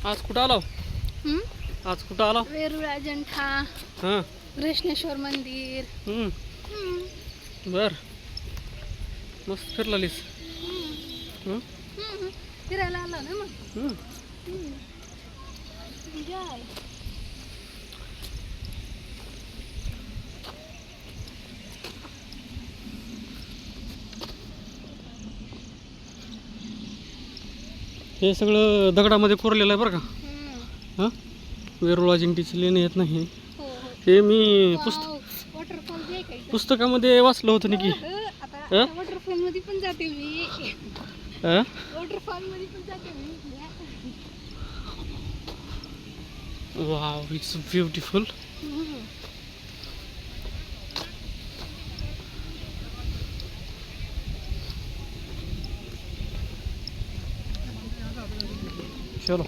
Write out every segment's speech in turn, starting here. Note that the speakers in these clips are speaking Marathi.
आज कुठं आलो? हं? आज कुठं आलो? वेरूळ अजंठा, हां. घृष्णेश्वर मंदिर. हं. हं, बर मस्त फिरलालीस. हं, हं? हं. फिरायला आलो ना मग. हं. हं. Enjoy. हे सगळं दगडामध्ये कोरलेलं आहे बरं का. हं. हां. वेरूळ अजिंठ्याची लेणी येत नाही. हो हो. हे मी वाव, वॉटरफॉल बी आहे का इथं? पुस्तकामध्ये वाचलं होतं की. आता वॉटरफॉल मध्ये पण जाते मी. हां. वॉटरफॉल मध्ये पण जाते मी. Wow it's beautiful. हं. चलो.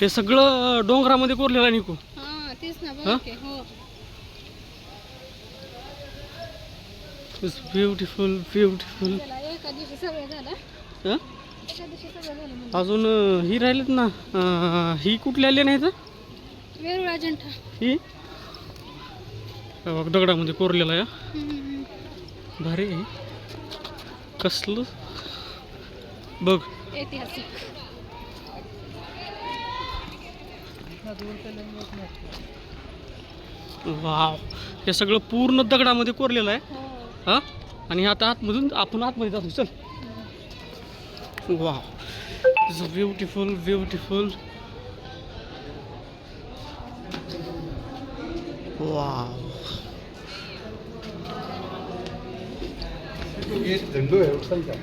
हे सगळं डोंगरामध्ये कोरलेलं आहे निकू. हां, तेच ना हां? बघ. हो. It's beautiful beautiful. त्याला एका दिवशी सगळं झालं. हां. एका दिवशी सगळं झालं म्हणजे. अजून ही राहिलेत ना. ही कुठली आली नाही तर वेरूळ अजंठा. ही बघ, दगडामध्ये कोरलेला आहे. हं. भारी आहे. कसलं बघ. ऐतिहासिक. वाव हे सगळं पूर्ण दगडामध्ये कोरलेलं आहे. हो. हां. आणि आता आतमधून आपण आतमध्ये जातो. चल. Wow it's beautiful beautiful. Wow एक झेंडू आहे उचल का?